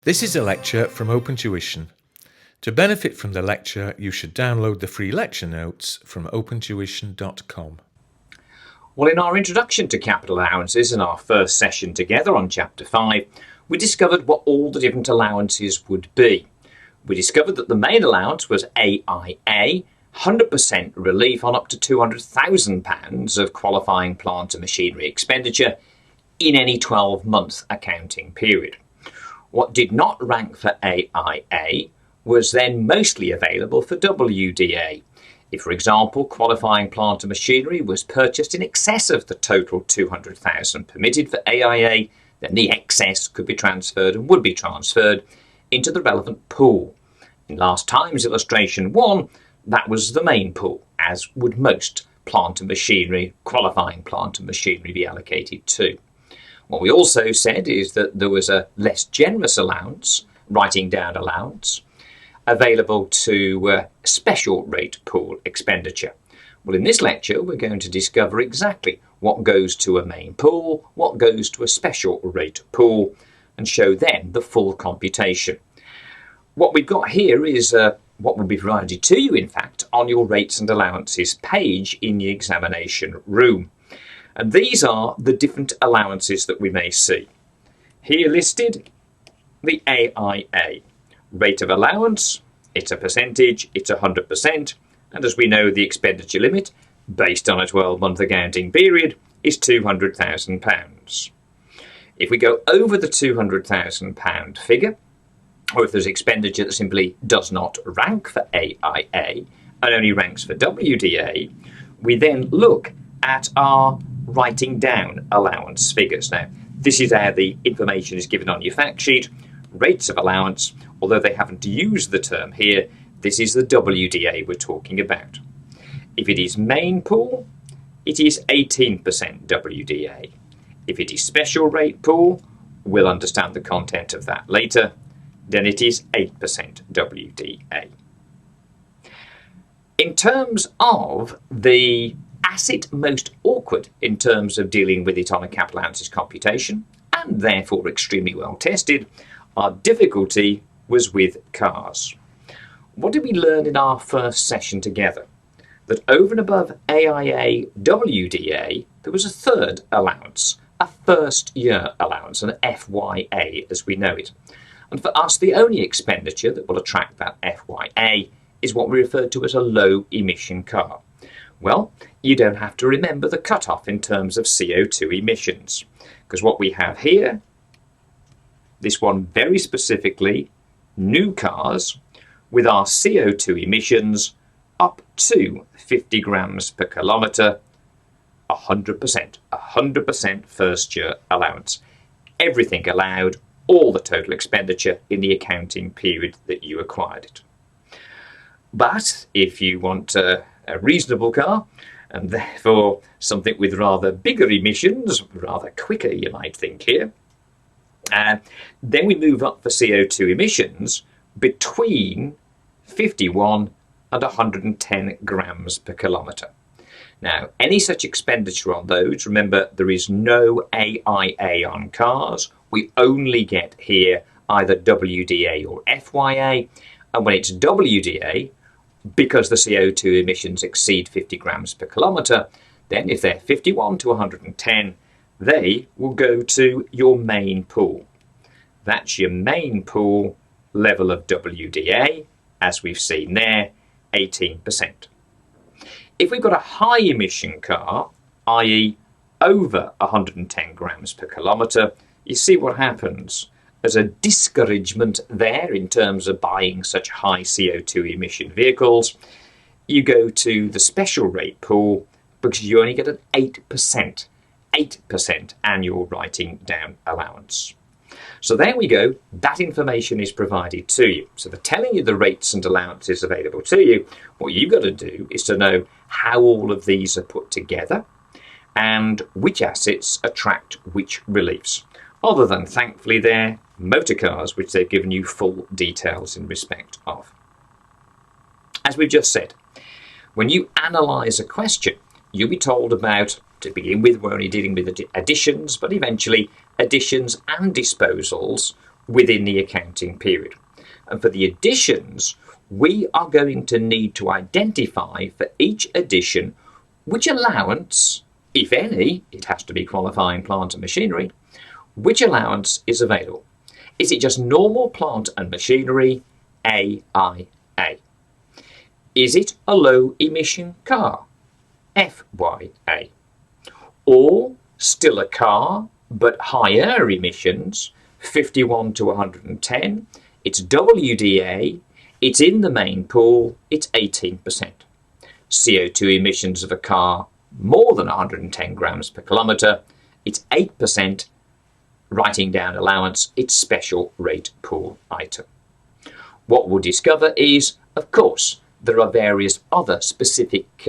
This is a lecture from OpenTuition. To benefit from the lecture, you should download the free lecture notes from opentuition.com. Well, in our introduction to capital allowances in our first session together on Chapter 5, we discovered what all the different allowances would be. We discovered that the main allowance was AIA, 100% relief on up to £200,000 of qualifying plant and machinery expenditure in any 12-month accounting period. What did not rank for AIA was then mostly available for WDA. If, for example, qualifying plant and machinery was purchased in excess of the total $200,000 permitted for AIA, then the excess could be transferred and would be transferred into the relevant pool. In last time's illustration 1, that was the main pool, as would most plant and machinery, qualifying plant and machinery be allocated to. What we also said is that there was a less generous allowance, writing down allowance, available to special rate pool expenditure. Well, in this lecture, we're going to discover exactly what goes to a main pool, what goes to a special rate pool, and show then the full computation. What we've got here is what will be provided to you, in fact, on your rates and allowances page in the examination room. And these are the different allowances that we may see. Here listed, the AIA. Rate of allowance, it's a percentage, it's 100%, and as we know, the expenditure limit, based on a 12-month accounting period, is £200,000. If we go over the £200,000 figure, or if there's expenditure that simply does not rank for AIA and only ranks for WDA, we then look at our writing down allowance figures. Now, this is how the information is given on your fact sheet. Rates of allowance, although they haven't used the term here, this is the WDA we're talking about. If it is main pool, it is 18% WDA. If it is special rate pool, we'll understand the content of that later, then it is 8% WDA. In terms of the asset most awkward in terms of dealing with it on a capital allowances computation, and therefore extremely well tested, our difficulty was with cars. What did we learn in our first session together? That over and above AIA WDA, there was a third allowance, a first year allowance, an FYA as we know it. And for us, the only expenditure that will attract that FYA is what we refer to as a low emission car. Well, you don't have to remember the cutoff in terms of CO2 emissions, because what we have here, this one very specifically, new cars with our CO2 emissions up to 50 grams per kilometre, 100% first year allowance. Everything allowed, all the total expenditure in the accounting period that you acquired it. But if you want a reasonable car, and therefore something with rather bigger emissions, rather quicker you might think here, then we move up for CO2 emissions between 51 and 110 grams per kilometre. Now, any such expenditure on those, remember there is no AIA on cars, we only get here either WDA or FYA, and when it's WDA, because the CO2 emissions exceed 50 grams per kilometre, then if they're 51 to 110, they will go to your main pool. That's your main pool level of WDA, as we've seen there, 18%. If we've got a high emission car, i.e. over 110 grams per kilometre, you see what happens. There's a discouragement there in terms of buying such high CO2 emission vehicles. You go to the special rate pool because you only get an 8% annual writing down allowance. So there we go, that information is provided to you. So they're telling you the rates and allowances available to you. What you've got to do is to know how all of these are put together and which assets attract which reliefs. Other than, thankfully, there, motor cars, which they've given you full details in respect of. As we've just said, when you analyse a question, you'll be told about, to begin with, we're only dealing with additions, but eventually additions and disposals within the accounting period. And for the additions, we are going to need to identify for each addition which allowance, if any, it has to be qualifying plant and machinery, which allowance is available. Is it just normal plant and machinery, AIA? Is it a low emission car, FYA? Or still a car but higher emissions, 51 to 110, it's WDA, it's in the main pool, it's 18%. CO2 emissions of a car more than 110 grams per kilometre, it's 8%. Writing down allowance, it's special rate pool item. What we'll discover is, of course, there are various other specific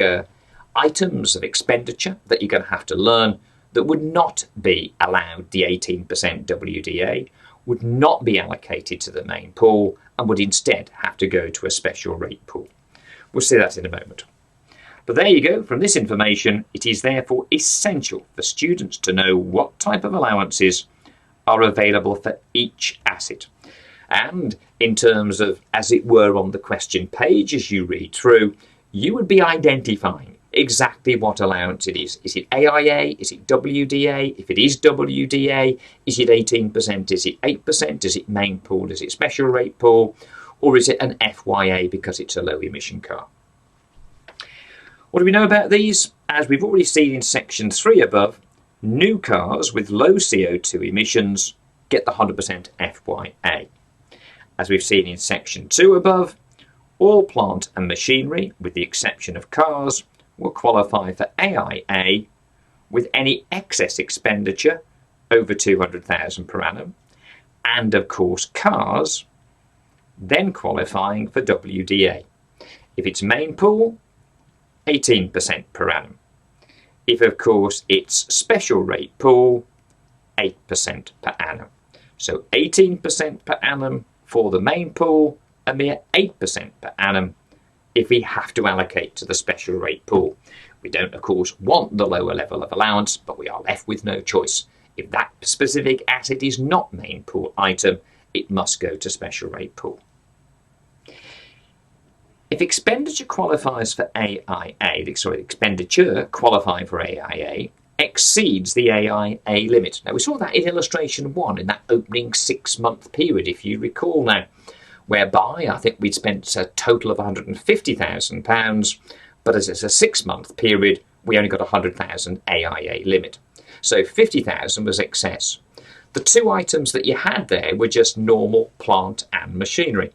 items of expenditure that you're going to have to learn that would not be allowed the 18% WDA, would not be allocated to the main pool, and would instead have to go to a special rate pool. We'll see that in a moment. But there you go. From this information, it is therefore essential for students to know what type of allowances are available for each asset. And in terms of, as it were, on the question page as you read through, you would be identifying exactly what allowance it is. Is it AIA? Is it WDA? If it is WDA, is it 18%? Is it 8%? Is it main pool? Is it special rate pool? Or is it an FYA because it's a low emission car? What do we know about these? As we've already seen in section 3 above, new cars with low CO2 emissions get the 100% FYA. As we've seen in section 2 above, all plant and machinery, with the exception of cars, will qualify for AIA with any excess expenditure over 200,000 per annum, and of course cars then qualifying for WDA. If it's main pool, 18% per annum. If of course it's special rate pool, 8% per annum. So 18% per annum for the main pool, a mere 8% per annum if we have to allocate to the special rate pool. We don't of course want the lower level of allowance, but we are left with no choice. If that specific asset is not main pool item, it must go to special rate pool. If expenditure qualifies for expenditure qualifying for AIA exceeds the AIA limit. Now we saw that in illustration 1 in that opening 6-month period, if you recall now, whereby I think we'd spent a total of £150,000, but as it's a 6-month period, we only got 100,000 AIA limit. So 50,000 was excess. The two items that you had there were just normal plant and machinery.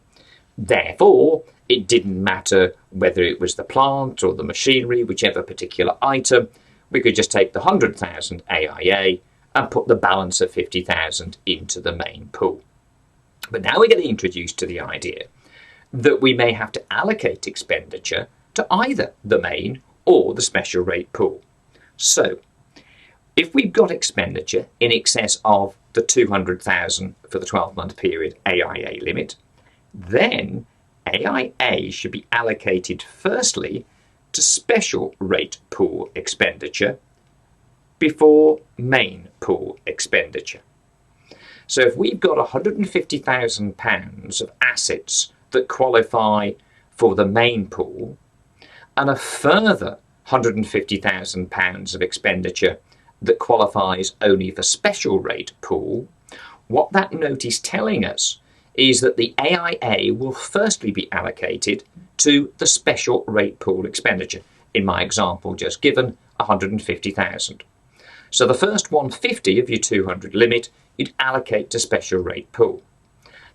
Therefore, it didn't matter whether it was the plant or the machinery, whichever particular item, we could just take the 100,000 AIA and put the balance of 50,000 into the main pool. But now we're getting introduced to the idea that we may have to allocate expenditure to either the main or the special rate pool. So, if we've got expenditure in excess of the 200,000 for the 12-month period AIA limit, then AIA should be allocated firstly to special rate pool expenditure before main pool expenditure. So if we've got £150,000 of assets that qualify for the main pool and a further £150,000 of expenditure that qualifies only for special rate pool, what that note is telling us is that the AIA will firstly be allocated to the special rate pool expenditure. In my example just given, 150,000. So the first 150 of your 200 limit, you'd allocate to special rate pool.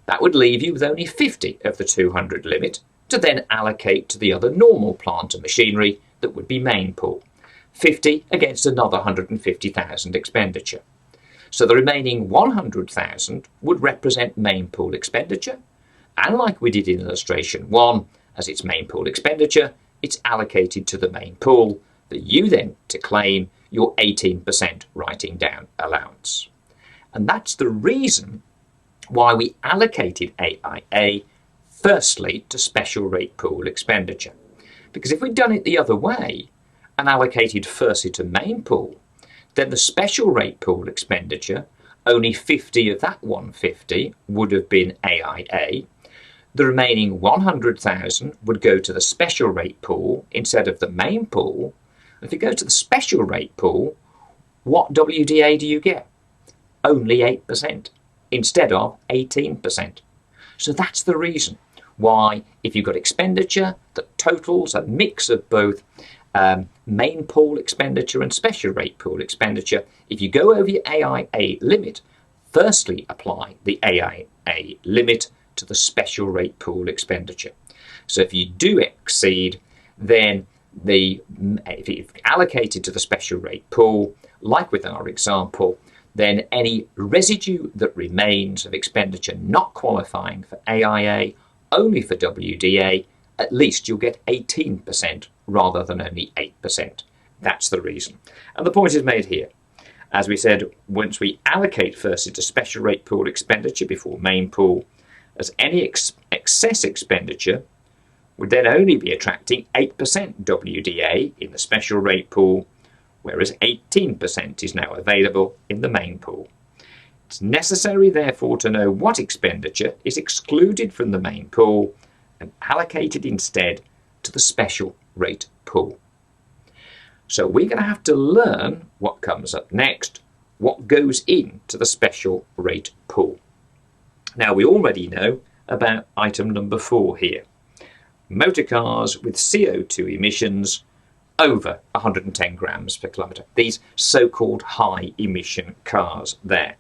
That would leave you with only 50 of the 200 limit to then allocate to the other normal plant and machinery that would be main pool. 50 against another 150,000 expenditure. So the remaining 100,000 would represent main pool expenditure, and like we did in illustration 1, as it's main pool expenditure, it's allocated to the main pool, but you then to claim your 18% writing down allowance. And that's the reason why we allocated AIA firstly to special rate pool expenditure. Because if we'd done it the other way and allocated firstly to main pool, then the special rate pool expenditure only 50 of that 150 would have been AIA. The remaining 100,000 would go to the special rate pool instead of the main pool. If you go to the special rate pool, what WDA do you get? Only 8% instead of 18%. So that's the reason why, if you've got expenditure that totals a mix of both main pool expenditure and special rate pool expenditure, if you go over your AIA limit, firstly apply the AIA limit to the special rate pool expenditure. So if you do exceed, then if it's allocated to the special rate pool, like with our example, then any residue that remains of expenditure not qualifying for AIA, only for WDA, at least you'll get 18% rather than only 8%. That's the reason. And the point is made here. As we said, once we allocate first into special rate pool expenditure before main pool, as any excess expenditure would then only be attracting 8% WDA in the special rate pool, whereas 18% is now available in the main pool. It's necessary, therefore, to know what expenditure is excluded from the main pool and allocated instead to the special rate pool. So we're going to have to learn what comes up next, what goes into the special rate pool. Now, we already know about item number 4 here. Motor cars with CO2 emissions over 110 grams per kilometre. These so-called high emission cars there.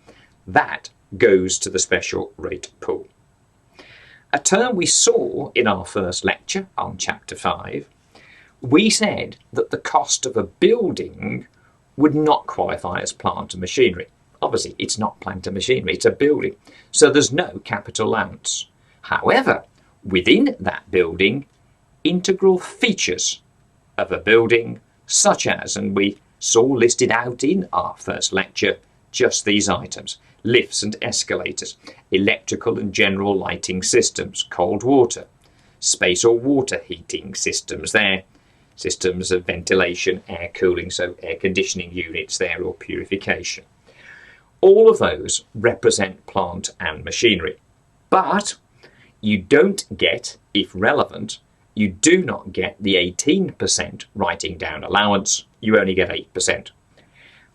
That goes to the special rate pool. A term we saw in our first lecture on chapter 5, we said that the cost of a building would not qualify as plant and machinery. Obviously, it's not plant and machinery, it's a building. So there's no capital allowance. However, within that building, integral features of a building, such as, and we saw listed out in our first lecture, just these items: lifts and escalators, electrical and general lighting systems, cold water, space or water heating systems there, systems of ventilation, air cooling, so air conditioning units there, or purification. All of those represent plant and machinery. But you don't get, if relevant, you do not get the 18% writing down allowance, you only get 8%.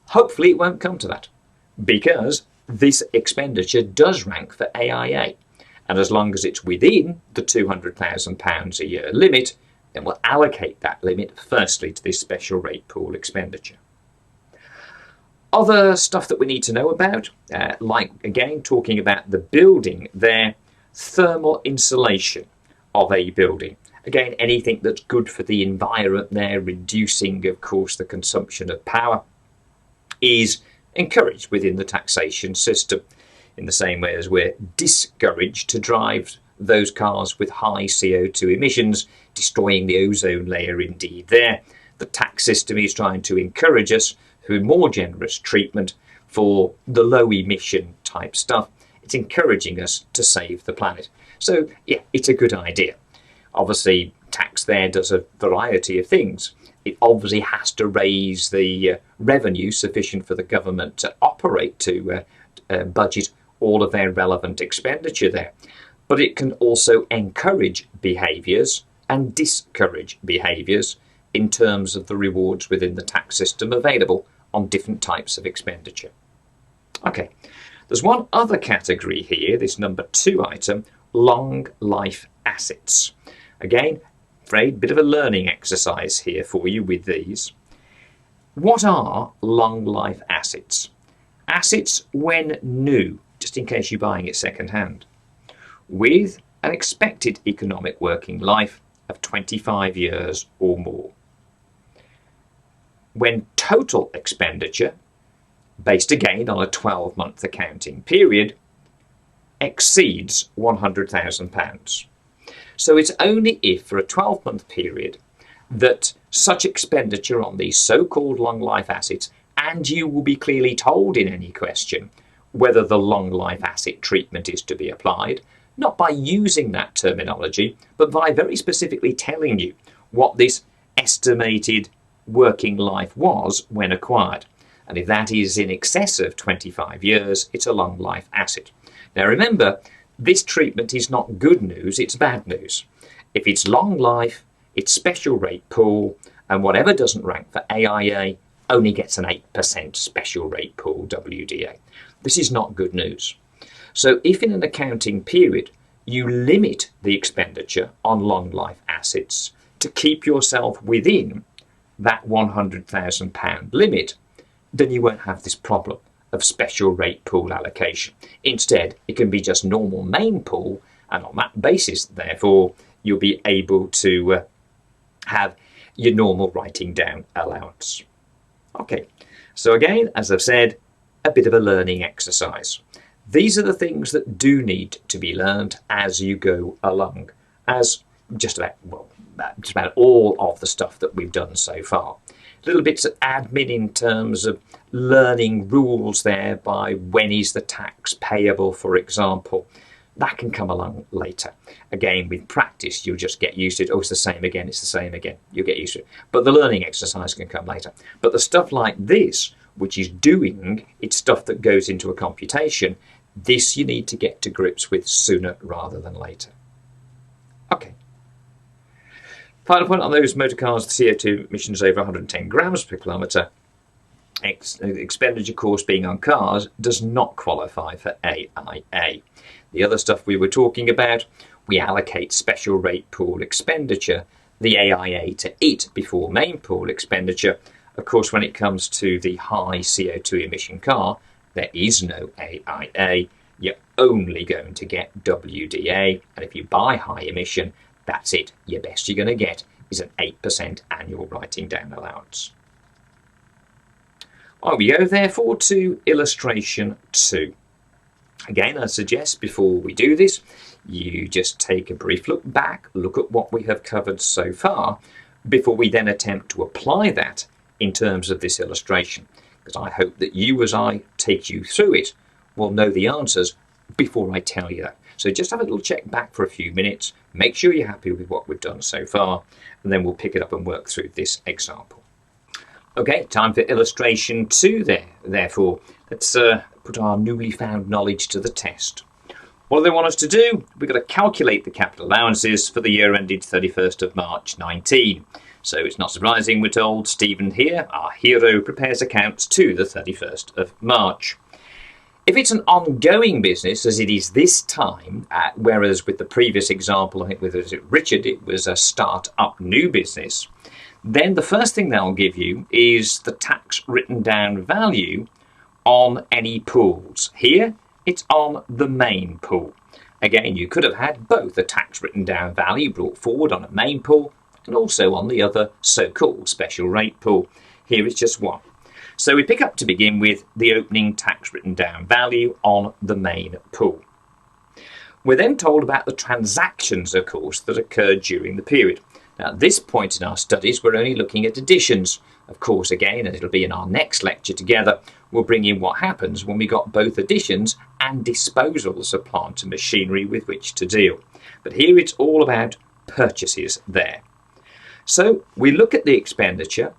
Hopefully it won't come to that, because this expenditure does rank for AIA, and as long as it's within the £200,000 a year limit, then we'll allocate that limit firstly to this special rate pool expenditure. Other stuff that we need to know about, like again talking about the building there, thermal insulation of a building. Again, anything that's good for the environment there, reducing, of course, the consumption of power, is encouraged within the taxation system, in the same way as we're discouraged to drive those cars with high CO2 emissions, destroying the ozone layer indeed there. The tax system is trying to encourage us through more generous treatment for the low emission type stuff. It's encouraging us to save the planet. So yeah, it's a good idea. Obviously, tax there does a variety of things. It obviously has to raise the revenue sufficient for the government to operate, to budget all of their relevant expenditure there. But it can also encourage behaviours and discourage behaviours in terms of the rewards within the tax system available on different types of expenditure. Okay, there's one other category here, this number 2 item, long life assets. Again, a bit of a learning exercise here for you with these. What are long life assets? Assets when new, just in case you're buying it second hand, with an expected economic working life of 25 years or more. When total expenditure, based again on a 12-month accounting period, exceeds £100,000. So it's only if, for a 12-month period, that such expenditure on these so-called long life assets, and you will be clearly told in any question whether the long life asset treatment is to be applied, not by using that terminology, but by very specifically telling you what this estimated working life was when acquired. And if that is in excess of 25 years, it's a long life asset. Now remember, this treatment is not good news, it's bad news. If it's long life, it's special rate pool, and whatever doesn't rank for AIA only gets an 8% special rate pool WDA. This is not good news. So if in an accounting period you limit the expenditure on long life assets to keep yourself within that £100,000 limit, then you won't have this problem of special rate pool allocation. Instead, it can be just normal main pool, and on that basis, therefore, you'll be able to have your normal writing down allowance. Okay, so again, as I've said, a bit of a learning exercise. These are the things that do need to be learned as you go along, as just about all of the stuff that we've done so far. Little bits of admin in terms of learning rules there by when is the tax payable, for example. That can come along later. Again, with practice, you'll just get used to it. Oh, it's the same again, it's the same again. You'll get used to it. But the learning exercise can come later. But the stuff like this, which is doing, it's stuff that goes into a computation, this you need to get to grips with sooner rather than later. Okay. Final point on those motor cars, the CO2 emissions over 110 grams per kilometre. Expenditure course being on cars does not qualify for AIA. The other stuff we were talking about, we allocate special rate pool expenditure, the AIA, to it before main pool expenditure. Of course, when it comes to the high CO2 emission car, there is no AIA. You're only going to get WDA. And if you buy high emission, that's it. Your best you're going to get is an 8% annual writing down allowance. On we go, therefore, to illustration 2. Again, I suggest before we do this, you just take a brief look back, look at what we have covered so far, before we then attempt to apply that in terms of this illustration. Because I hope that you, as I take you through it, will know the answers before I tell you that. So just have a little check back for a few minutes, make sure you're happy with what we've done so far, and then we'll pick it up and work through this example. Okay, time for illustration 2 there. Therefore, let's put our newly found knowledge to the test. What do they want us to do? We've got to calculate the capital allowances for the year ended 31st of March 19. So it's not surprising we're told Stephen here, our hero, prepares accounts to the 31st of March. If it's an ongoing business, as it is this time, whereas with the previous example, I think with Richard, it was a start-up new business, then the first thing they'll give you is the tax written down value on any pools. Here, it's on the main pool. Again, you could have had both a tax written down value brought forward on a main pool and also on the other so-called special rate pool. Here it's just one. So we pick up to begin with the opening tax written down value on the main pool. We're then told about the transactions, of course, that occurred during the period. Now, at this point in our studies, we're only looking at additions. Of course, again, and it'll be in our next lecture together, we'll bring in what happens when we got both additions and disposals of plant and machinery with which to deal. But here it's all about purchases there. So we look at the expenditure.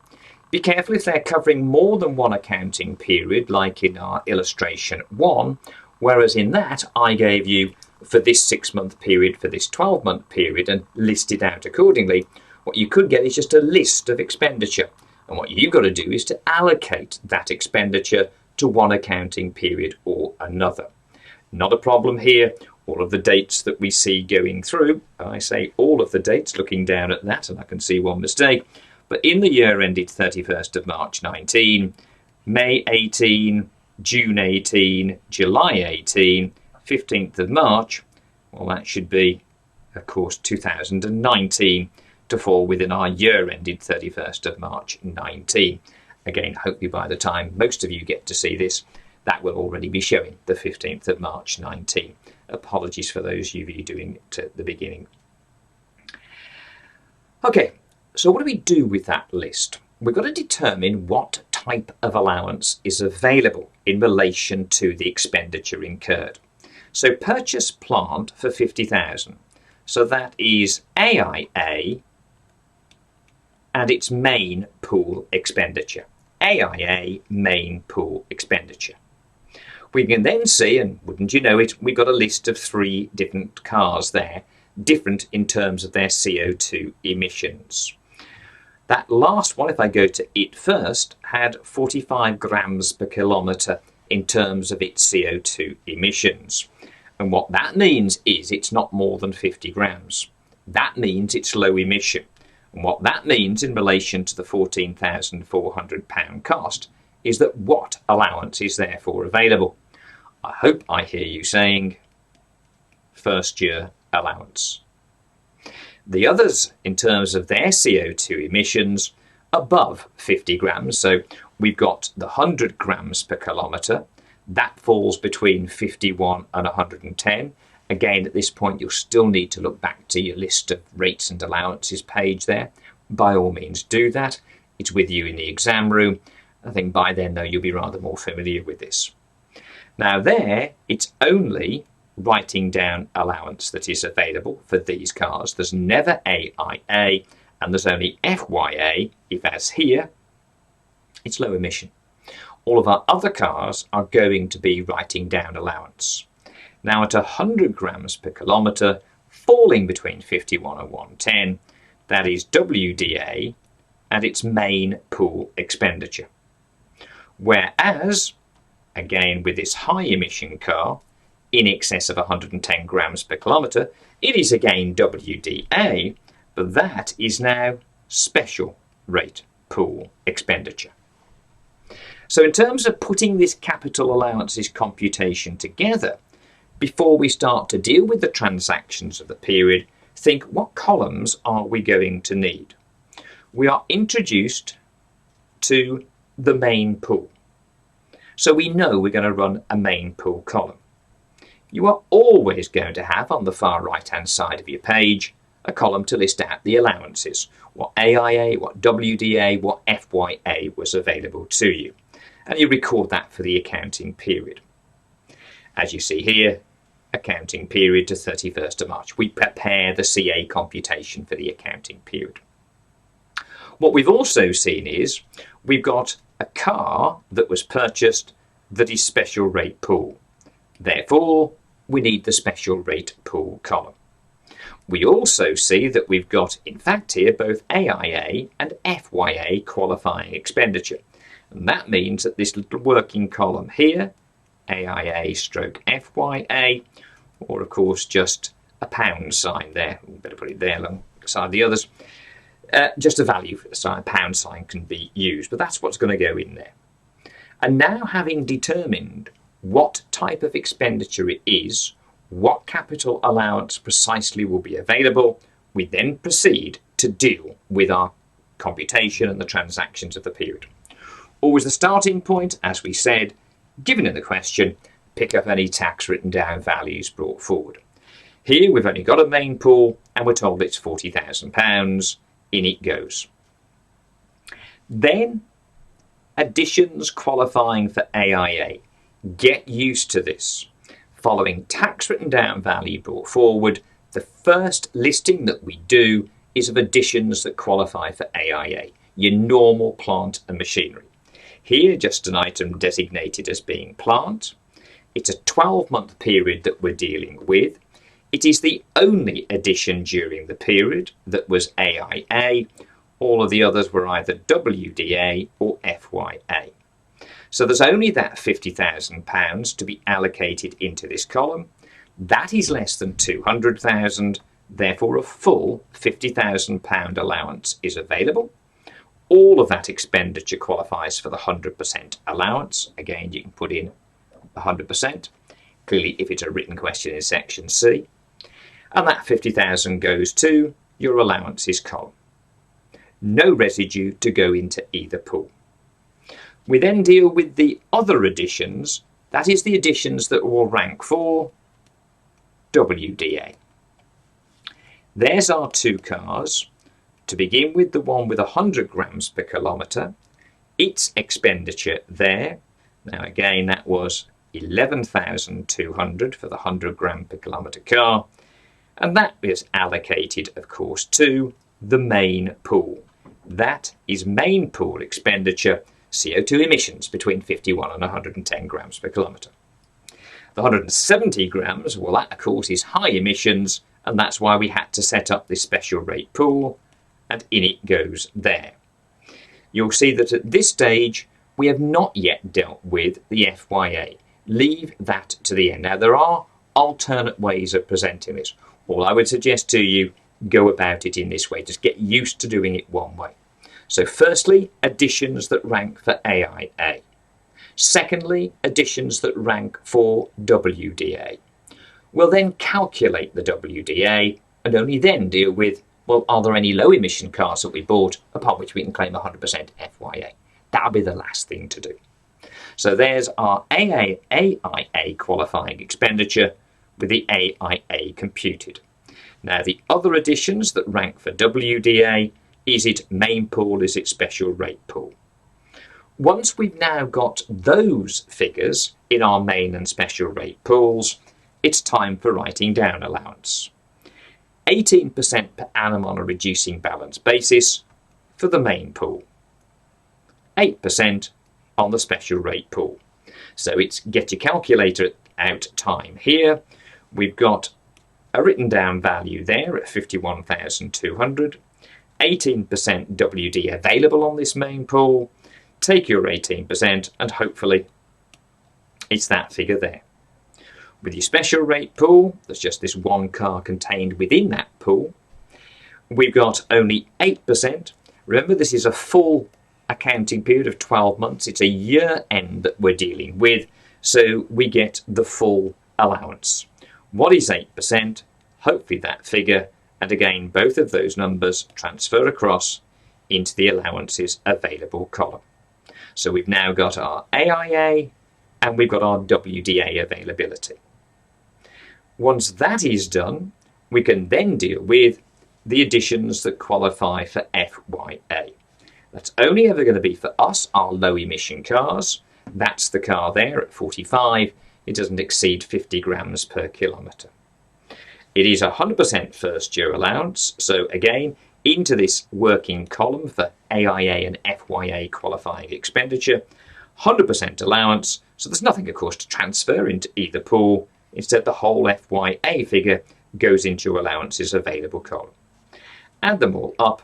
Be careful if they're covering more than one accounting period, like in our illustration 1, whereas in that I gave you for this 6-month period, for this 12-month period, and listed out accordingly. What you could get is just a list of expenditure. And what you've got to do is to allocate that expenditure to one accounting period or another. Not a problem here. All of the dates that we see going through, I say all of the dates, looking down at that, and I can see one mistake. But in the year ended 31st of March 19, May 18, June 18, July 18, 15th of March, well, that should be, of course, 2019 to fall within our year ended 31st of March 19. Again, hopefully by the time most of you get to see this, that will already be showing the 15th of March 19. Apologies for those of you doing it at the beginning. Okay, so what do we do with that list? We've got to determine what type of allowance is available in relation to the expenditure incurred. So purchase plant for 50,000. So that is AIA and its main pool expenditure. AIA main pool expenditure. We can then see, and wouldn't you know it, we've got a list of 3 different cars there, different in terms of their CO2 emissions. That last one, if I go to it first, had 45 grams per kilometre in terms of its CO2 emissions. And what that means is it's not more than 50 grams. That means it's low emission. And what that means in relation to the £14,400 cost is that what allowance is therefore available? I hope I hear you saying first year allowance. The others, in terms of their CO2 emissions, above 50 grams. So we've got the 100 grams per kilometre. That falls between 51 and 110. Again, at this point, you'll still need to look back to your list of rates and allowances page there. By all means, do that. It's with you in the exam room. I think by then, though, you'll be rather more familiar with this. Now there, it's only writing down allowance that is available for these cars. There's never AIA, and there's only FYA if, as here, it's low emission. All of our other cars are going to be writing down allowance. Now at 100 grams per kilometre, falling between 51 and 110, that is WDA and its main pool expenditure. Whereas, again with this high emission car, in excess of 110 grams per kilometre, it is again WDA, but that is now special rate pool expenditure. So in terms of putting this capital allowances computation together, before we start to deal with the transactions of the period, think what columns are we going to need? We are introduced to the main pool. So we know we're going to run a main pool column. You are always going to have on the far right hand side of your page a column to list out the allowances, what AIA, what WDA, what FYA was available to you. And you record that for the accounting period. As you see here, accounting period to 31st of March. We prepare the CA computation for the accounting period. What we've also seen is we've got a car that was purchased that is special rate pool. Therefore, we need the special rate pool column. We also see that we've got, in fact here, both AIA and FYA qualifying expenditure. And that means that this little working column here, AIA stroke FYA, or of course just a pound sign there, we better put it there alongside the others, just a value for the sign, pound sign can be used, but that's what's going to go in there. And now having determined what type of expenditure it is, what capital allowance precisely will be available, we then proceed to deal with our computation and the transactions of the period. Always the starting point, as we said, given in the question, pick up any tax written down values brought forward. Here we've only got a main pool and we're told it's £40,000, in it goes. Then additions qualifying for AIA. Get used to this. Following tax written down value brought forward, the first listing that we do is of additions that qualify for AIA, your normal plant and machinery. Here, just an item designated as being plant. It's a 12-month period that we're dealing with. It is the only addition during the period that was AIA. All of the others were either WDA or FYA. So there's only that £50,000 to be allocated into this column. That is less than 200,000, therefore a full £50,000 allowance is available. All of that expenditure qualifies for the 100% allowance. Again, you can put in 100%, clearly if it's a written question in section C. And that 50,000 goes to your allowances column. No residue to go into either pool. We then deal with the other additions, that is the additions that will rank for WDA. There's our 2 cars. To begin with, the one with 100 grams per kilometre, its expenditure there, now again that was 11,200 for the 100 gram per kilometre car, and that is allocated of course to the main pool. That is main pool expenditure, CO2 emissions between 51 and 110 grams per kilometre. The 170 grams, well, that of course is high emissions, and that's why we had to set up this special rate pool, and in it goes there. You'll see that at this stage we have not yet dealt with the FYA. Leave that to the end. Now there are alternate ways of presenting this. All I would suggest to you, go about it in this way. Just get used to doing it one way. So firstly, additions that rank for AIA. Secondly, additions that rank for WDA. We'll then calculate the WDA and only then deal with, well, are there any low emission cars that we bought upon which we can claim 100% FYA? That'll be the last thing to do. So there's our AIA qualifying expenditure with the AIA computed. Now the other additions that rank for WDA, is it main pool, is it special rate pool? Once we've now got those figures in our main and special rate pools, it's time for writing down allowance. 18% per annum on a reducing balance basis for the main pool. 8% on the special rate pool. So it's get your calculator out time here. We've got a written down value there at 51,200. 18% WD available on this main pool. Take your 18% and hopefully it's that figure there. With your special rate pool, there's just this one car contained within that pool. We've got only 8%. Remember, this is a full accounting period of 12 months. It's a year end that we're dealing with, so we get the full allowance. What is 8%? Hopefully that figure, and again, both of those numbers transfer across into the allowances available column. So we've now got our AIA and we've got our WDA availability. Once that is done, we can then deal with the additions that qualify for FYA. That's only ever going to be for us, our low emission cars. That's the car there at 45. It doesn't exceed 50 grams per kilometre. It is 100% first year allowance. So again, into this working column for AIA and FYA qualifying expenditure, 100% allowance. So there's nothing, of course, to transfer into either pool. Instead, the whole FYA figure goes into your allowances available column. Add them all up.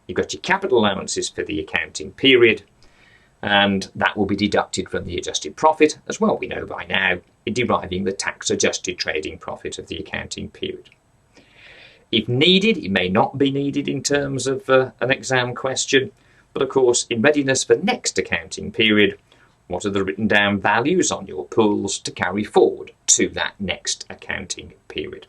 You've got your capital allowances for the accounting period, and that will be deducted from the adjusted profit, as well we know by now, in deriving the tax-adjusted trading profit of the accounting period. If needed, it may not be needed in terms of an exam question, but of course, in readiness for next accounting period, what are the written down values on your pools to carry forward to that next accounting period?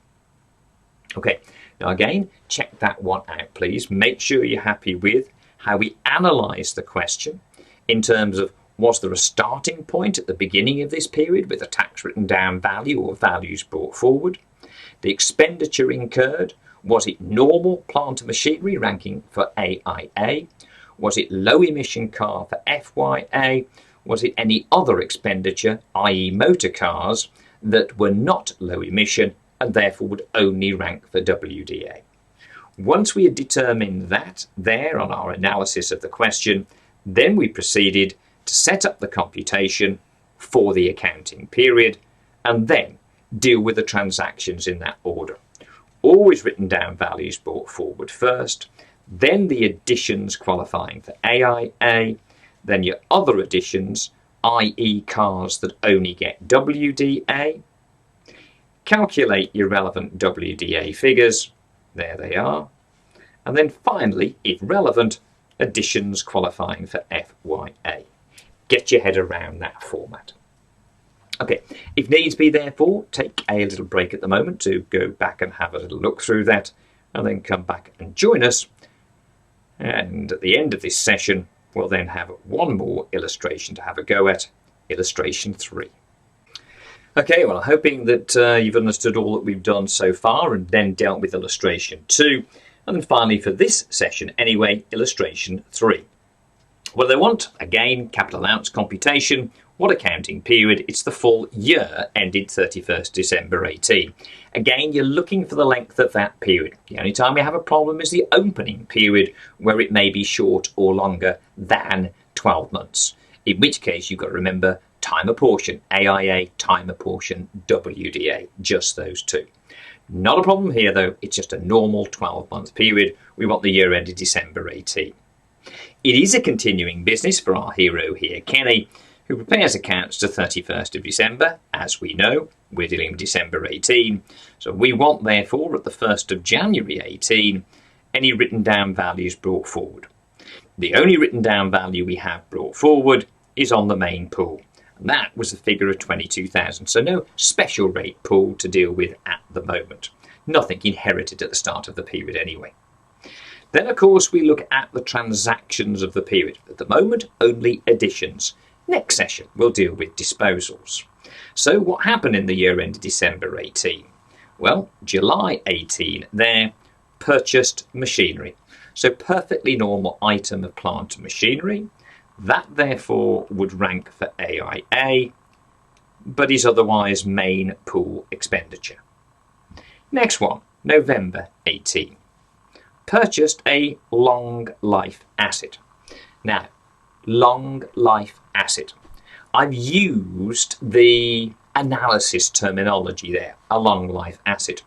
Okay, now again, check that one out, please. Make sure you're happy with how we analyse the question in terms of, was there a starting point at the beginning of this period with a tax written down value or values brought forward? The expenditure incurred, was it normal plant and machinery ranking for AIA? Was it low emission car for FYA? Was it any other expenditure, i.e. motor cars, that were not low emission and therefore would only rank for WDA? Once we had determined that there on our analysis of the question, then we proceeded to set up the computation for the accounting period and then deal with the transactions in that order. Always written down values brought forward first, then the additions qualifying for AIA, then your other additions, i.e. cars that only get WDA. Calculate your relevant WDA figures, there they are. And then finally, if relevant, additions qualifying for FYA. Get your head around that format. Okay, if needs be, therefore, take a little break at the moment to go back and have a little look through that, and then come back and join us. And at the end of this session, we'll then have one more illustration to have a go at, illustration 3. Okay, well, hoping that you've understood all that we've done so far and then dealt with illustration 2. And then finally, for this session anyway, illustration 3. What do they want? Again, capital allowance computation. What accounting period? It's the full year ended 31st December 18. Again, you're looking for the length of that period. The only time we have a problem is the opening period, where it may be short or longer than 12 months. in which case you've got to remember time apportion, AIA, time apportion, WDA, just those two. Not a problem here though, it's just a normal 12-month period. We want the year ended December 18. It is a continuing business for our hero here, Kenny, who prepares accounts to 31st of December. As we know, we're dealing with December 18, so we want therefore at the 1st of January 18 any written down values brought forward. The only written down value we have brought forward is on the main pool, and that was a figure of 22,000, so no special rate pool to deal with at the moment. Nothing inherited at the start of the period anyway. Then of course we look at the transactions of the period. At the moment only additions. Next session we'll deal with disposals. So what happened in the year ended December 18? Well, July 18 there, purchased machinery. So perfectly normal item of plant and machinery. That therefore would rank for AIA, but is otherwise main pool expenditure. Next one, November 18. Purchased a long life asset. Now, long life asset. I've used the analysis terminology there, a long life asset.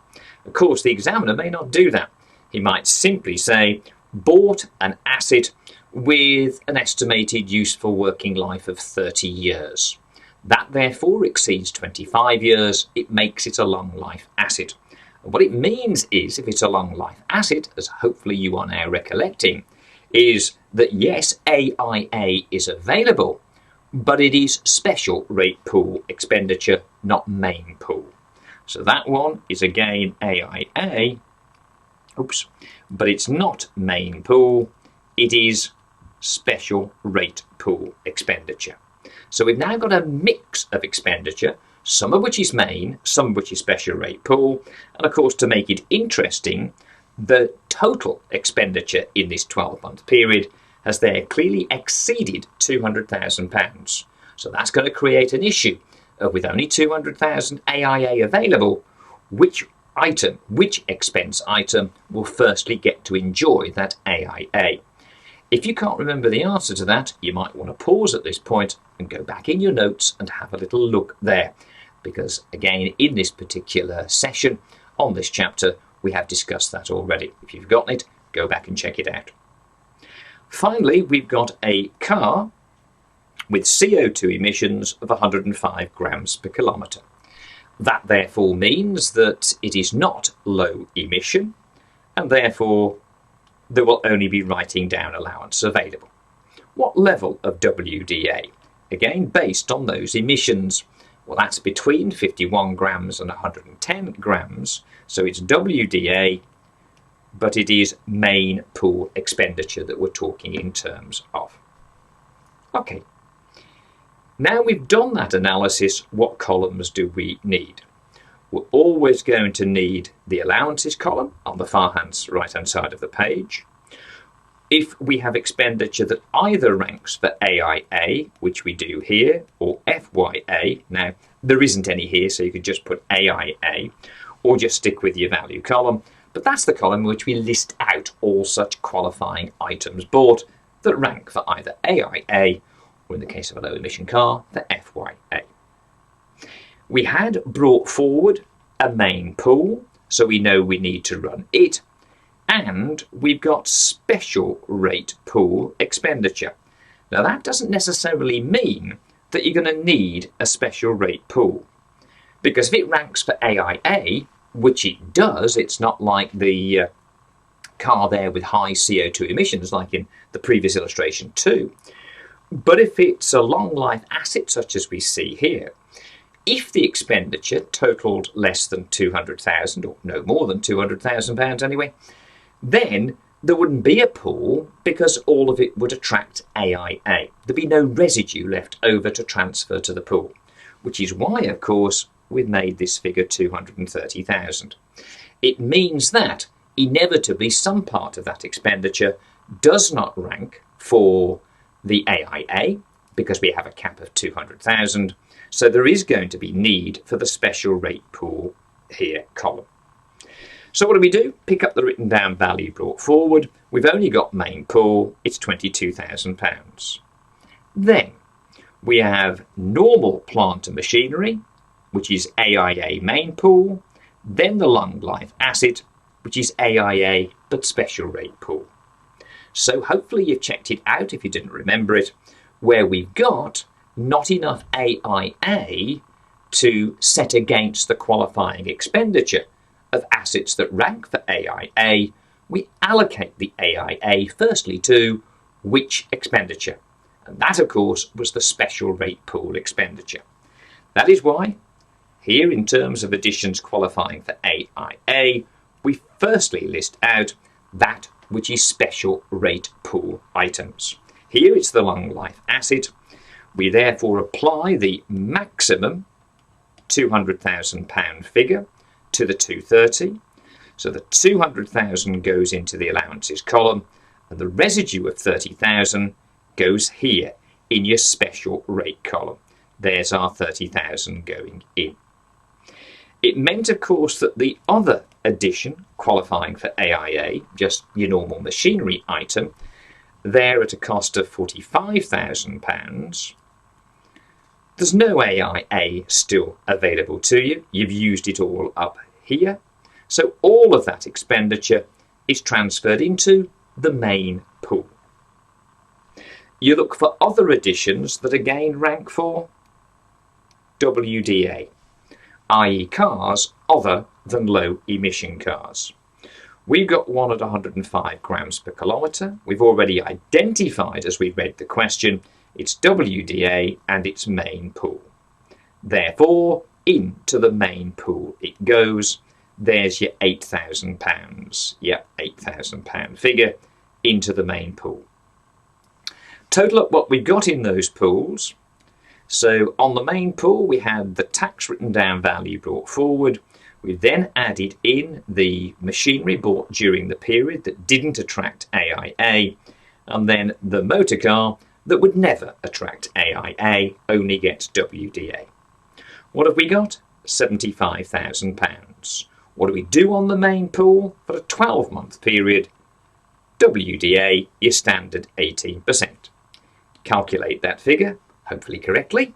Of course, the examiner may not do that. He might simply say, bought an asset with an estimated useful working life of 30 years. That therefore exceeds 25 years, it makes it a long life asset. And what it means is, if it's a long life asset, as hopefully you are now recollecting, is that yes, AIA is available, but it is special rate pool expenditure, not main pool. So that one is again AIA, but it's not main pool, it is special rate pool expenditure. So we've now got a mix of expenditure, some of which is main, some of which is special rate pool, and of course to make it interesting, the total expenditure in this 12-month period has there clearly exceeded £200,000. So that's going to create an issue of, with only 200,000 AIA available, which expense item will firstly get to enjoy that AIA. If you can't remember the answer to that, you might want to pause at this point and go back in your notes and have a little look there. Because again, in this particular session on this chapter, we have discussed that already. If you've forgotten it, go back and check it out. Finally, we've got a car with CO2 emissions of 105 grams per kilometre. That therefore means that it is not low emission, and therefore there will only be writing down allowance available. What level of WDA? Again, based on those emissions. Well, that's between 51 grams and 110 grams, so it's WDA, but it is main pool expenditure that we're talking in terms of. Okay, now we've done that analysis, what columns do we need? We're always going to need the allowances column on the right-hand side of the page. If we have expenditure that either ranks for AIA, which we do here, or FYA, now there isn't any here, so you could just put AIA, or just stick with your value column, but that's the column in which we list out all such qualifying items bought that rank for either AIA, or in the case of a low emission car, for FYA. We had brought forward a main pool, so we know we need to run it, and we've got special rate pool expenditure. Now that doesn't necessarily mean that you're going to need a special rate pool, because if it ranks for AIA, which it does, it's not like the car there with high CO2 emissions like in the previous illustration too. But if it's a long life asset such as we see here, if the expenditure totalled less than 200,000 or no more than £200,000 anyway, then there wouldn't be a pool because all of it would attract AIA. There'd be no residue left over to transfer to the pool, which is why, of course, we've made this figure 230,000. It means that inevitably some part of that expenditure does not rank for the AIA because we have a cap of 200,000. So there is going to be need for the special rate pool here column. So what do? Pick up the written down value brought forward. We've only got main pool, it's £22,000. Then we have normal plant and machinery, which is AIA main pool, then the long life asset, which is AIA but special rate pool. So hopefully you've checked it out if you didn't remember it, where we've got not enough AIA to set against the qualifying expenditure of assets that rank for AIA, we allocate the AIA firstly to which expenditure? And that, of course, was the special rate pool expenditure. That is why, here in terms of additions qualifying for AIA, we firstly list out that which is special rate pool items. Here it's the long life asset. We therefore apply the maximum £200,000 figure to the 230. So the 200,000 goes into the allowances column, and the residue of 30,000 goes here in your special rate column. There's our 30,000 going in. It meant, of course, that the other addition qualifying for AIA, just your normal machinery item, there at a cost of £45,000, there's no AIA still available to you. You've used it all up here. So all of that expenditure is transferred into the main pool. You look for other additions that again rank for WDA, i.e. cars other than low emission cars. We've got one at 105 grams per kilometre. We've already identified as we read the question its WDA and its main pool. Therefore, into the main pool it goes. There's your £8,000. Yep, £8,000 figure into the main pool. Total up what we've got in those pools. So on the main pool we had the tax written down value brought forward. We then added in the machinery bought during the period that didn't attract AIA, and then the motor car that would never attract AIA, only gets WDA. What have we got? £75,000. What do we do on the main pool for a 12-month period? WDA, your standard 18%. Calculate that figure, hopefully correctly,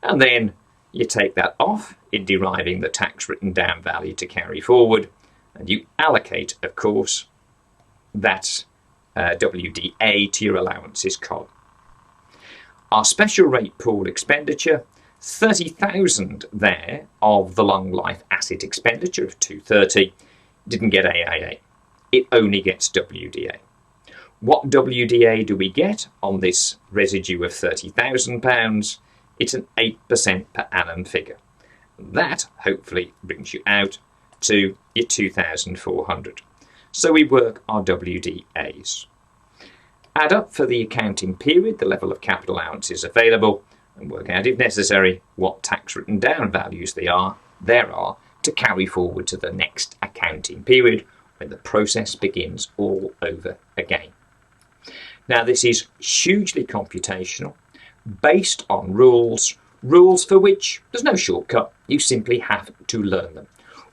and then you take that off in deriving the tax written down value to carry forward, and you allocate, of course, that WDA to your allowances column. Our special rate pool expenditure, 30,000 there of the long life asset expenditure of 230 didn't get AIA. It only gets WDA. What WDA do we get on this residue of £30,000? It's an 8% per annum figure. That hopefully brings you out to your 2,400. So we work our WDAs. Add up for the accounting period the level of capital allowances available, and work out, if necessary, what tax written down values there are to carry forward to the next accounting period when the process begins all over again. Now this is hugely computational, based on rules for which there's no shortcut, you simply have to learn them.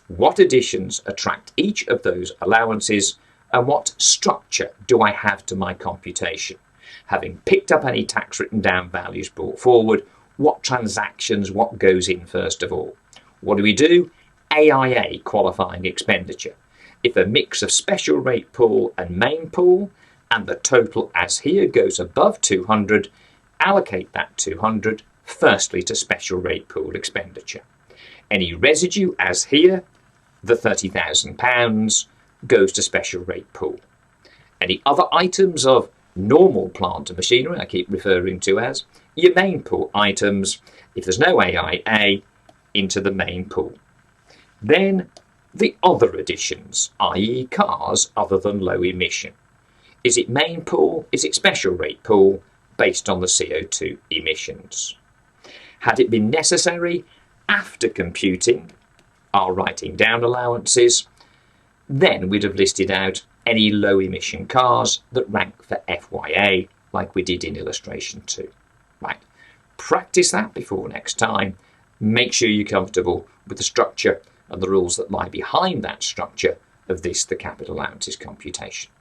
What additions attract each of those allowances, and what structure do I have to my computation? Having picked up any tax written down values brought forward, what transactions, what goes in first of all? What do we do? AIA qualifying expenditure. If a mix of special rate pool and main pool, and the total as here goes above 200, allocate that 200 firstly to special rate pool expenditure. Any residue as here, the £30,000, goes to special rate pool. Any other items of normal plant and machinery, I keep referring to as your main pool items, if there's no AIA, into the main pool. Then the other additions, i.e. cars other than low emission. Is it main pool? Is it special rate pool based on the CO2 emissions? Had it been necessary, after computing our writing down allowances, then we'd have listed out any low emission cars that rank for FYA, like we did in illustration 2. Right, practice that before next time. Make sure you're comfortable with the structure and the rules that lie behind that structure of this, the capital allowances computation.